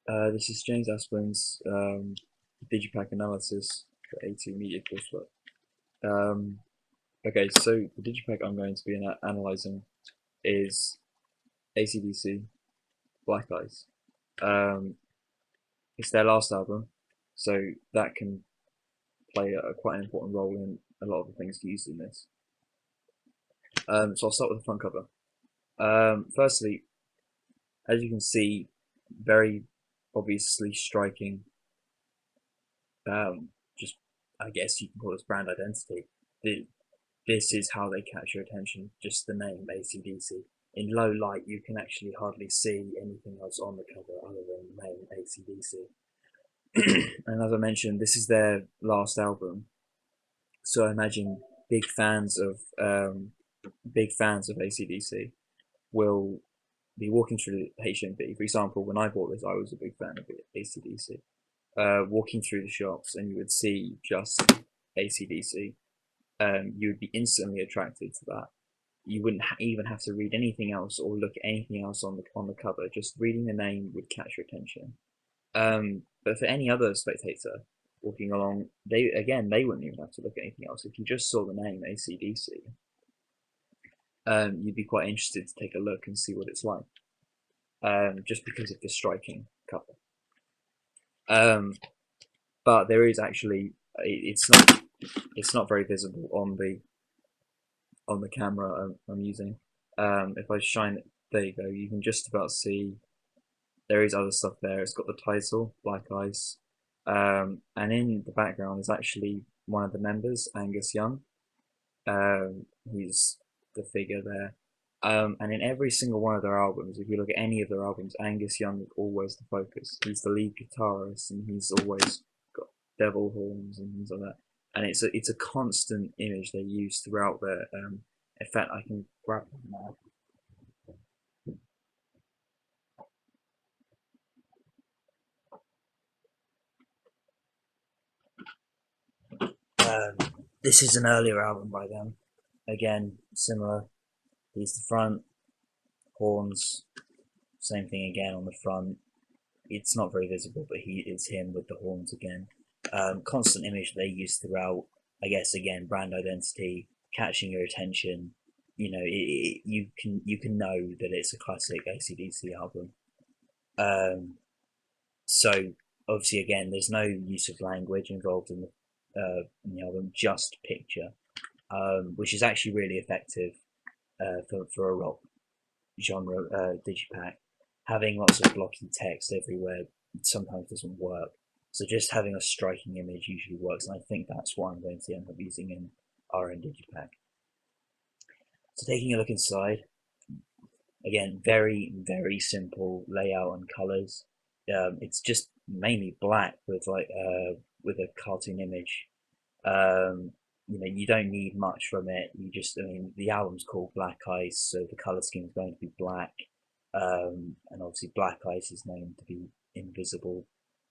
This is James Asplin's Digipak analysis for A2 media coursework. Okay, so the Digipak I'm going to be analysing is AC/DC Black Ice. Um, it's their last album, so that can play quite an important role in a lot of the things used in this. So I'll start with the front cover. Firstly, as you can see, very obviously striking just I guess you can call this brand identity. This is how they capture attention. Just the name AC/DC. In low light, you can actually hardly see anything else on the cover other than the name AC/DC. And as I mentioned, this is their last album, so I imagine big fans of AC/DC will be walking through H&B. For example, when I bought this, I was a big fan of AC/DC. Walking through the shops, and you would see just AC/DC. You would be instantly attracted to that. You wouldn't even have to read anything else or look at anything else on the cover. Just reading the name would catch your attention. But for any other spectator walking along, they wouldn't even have to look at anything else. If you just saw the name AC/DC, you'd be quite interested to take a look and see what it's like, just because of the striking cover. But there is actually it's not very visible on the camera I'm using. If I shine it, there you go. You can just about see there is other stuff there. It's got the title, Black Ice, and in the background is actually one of the members, Angus Young. He's the figure there. And in every single one of their albums, if you look at any of their albums, Angus Young is always the focus. He's the lead guitarist, and he's always got devil horns and things like that. And it's a constant image they use throughout their. In fact, I can grab one now. This is an earlier album by them. Again, similar. He's the front, horns, same thing again on the front. It's not very visible, but it's him with the horns again. Constant image they use throughout. I guess again, brand identity, catching your attention. You can know that it's a classic AC/DC album. So obviously, again, there's no use of language involved in the album, just picture, which is actually really effective for a rock genre digipack. Having lots of blocky text everywhere sometimes doesn't work. So just having a striking image usually works, and I think that's what I'm going to end up using in RN Digipack. So taking a look inside, again, very, very simple layout and colors. It's just mainly black with with a cartoon image. You don't need much from it. The album's called Black Ice, so the color scheme is going to be black. And obviously Black Ice is known to be invisible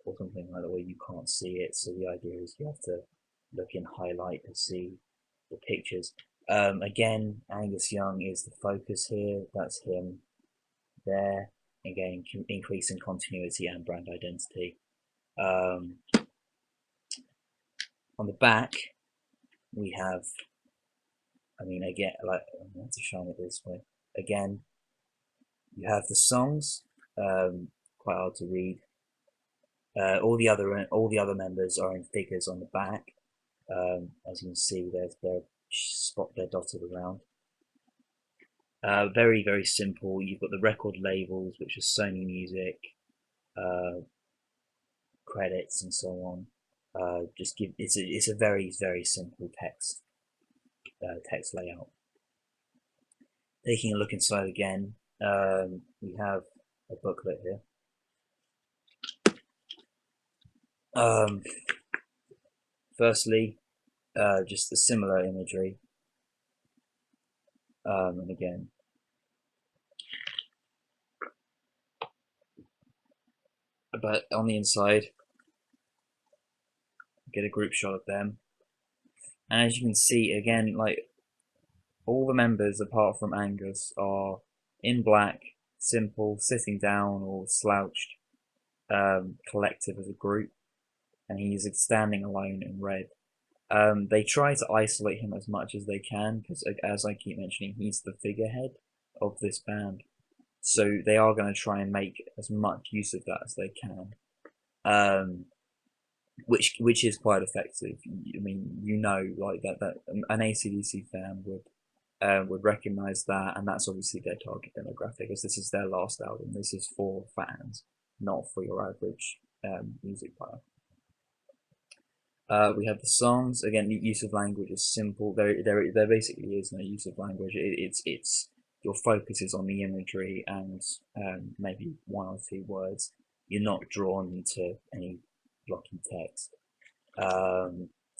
or something like that, where you can't see it. So the idea is you have to look in highlight to see the pictures. Again, Angus Young is the focus here. That's him there. Again, increasing continuity and brand identity. On the back, we have. Again, I'm going to shine it this way. Again, you have the songs. Quite hard to read. All the other members are in figures on the back. As you can see, they're dotted around. Very, very simple. You've got the record labels, which are Sony Music, credits, and so on. It's a very, very simple text layout. Taking a look inside again, we have a booklet here. Firstly, just the similar imagery, and again, but on the inside, get a group shot of them, and as you can see, again, like all the members apart from Angus are in black, simple, sitting down or slouched. collective as a group, and he's standing alone in red. They try to isolate him as much as they can because, as I keep mentioning, he's the figurehead of this band. So they are going to try and make as much use of that as they can, um, which is quite effective. I mean, like that an AC/DC fan would recognize that, and that's obviously their target demographic, as this is their last album. This is for fans, not for your average music player. We have the songs again. The use of language is simple. There basically is no use of language. It's your focus is on the imagery and maybe one or two words. You're not drawn to any blocky text.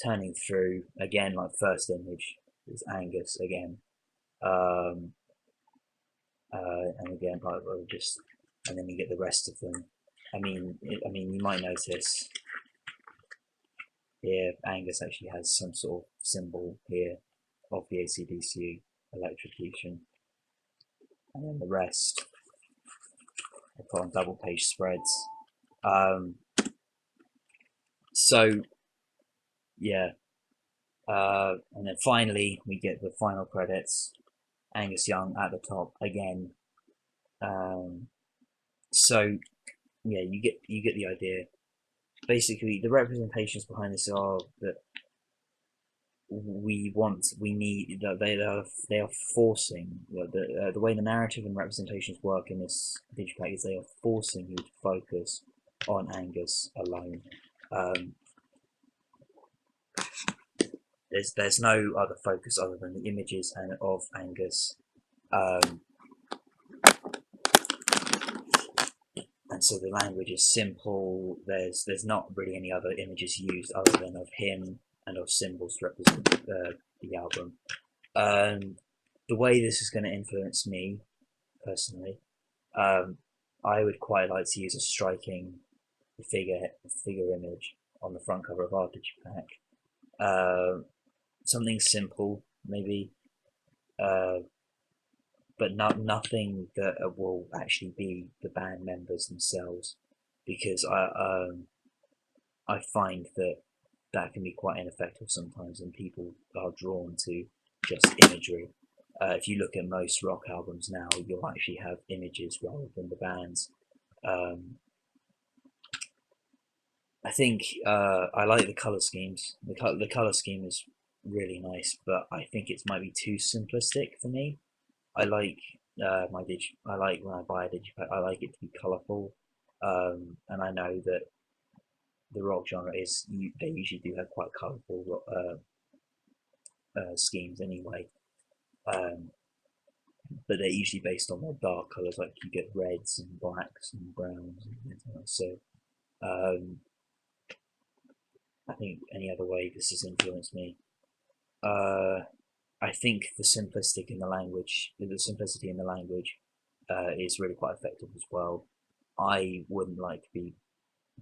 Turning through again, like first image is Angus again, um, and again like just, and then you get the rest of them. I mean, you might notice here, Angus actually has some sort of symbol here of the AC/DC electrocution, and then the rest are put on double page spreads. Um, so yeah, and then finally we get the final credits. Angus Young at the top again. Um, so yeah, you get the idea. Basically, the representations behind this are that we need that they are forcing the way the narrative and representations work in this Digipak is they are forcing you to focus on Angus alone. Um, there's no other focus other than the images and of Angus, and so the language is simple. There's not really any other images used other than of him and of symbols to represent the album. The way this is going to influence me personally, I would quite like to use a striking figure image on the front cover of our Digipak. Something simple, maybe, but nothing that will actually be the band members themselves, because I find that can be quite ineffective sometimes, and people are drawn to just imagery. If you look at most rock albums now, you'll actually have images rather than the bands. Um, I think I like the color schemes. The color scheme is really nice, but I think it might be too simplistic for me. I like I like when I buy a Digipak, I like it to be colourful, and I know that the rock genre they usually do have quite colourful schemes anyway, um, but they're usually based on more dark colours, like you get reds and blacks and browns and things like that. So I think any other way this has influenced me. I think the simplicity in the language is really quite effective as well. I wouldn't like to be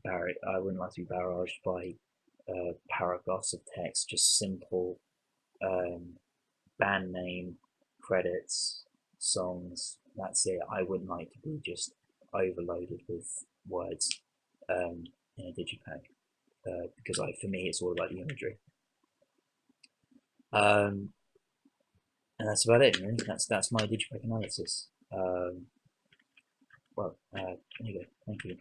barraged by paragraphs of text, just simple band name, credits, songs. That's it. I wouldn't like to be just overloaded with words in a Digipak, because for me it's all about the imagery. Um, and that's about it. Really. That's my Digipak analysis. Well, anyway, thank you.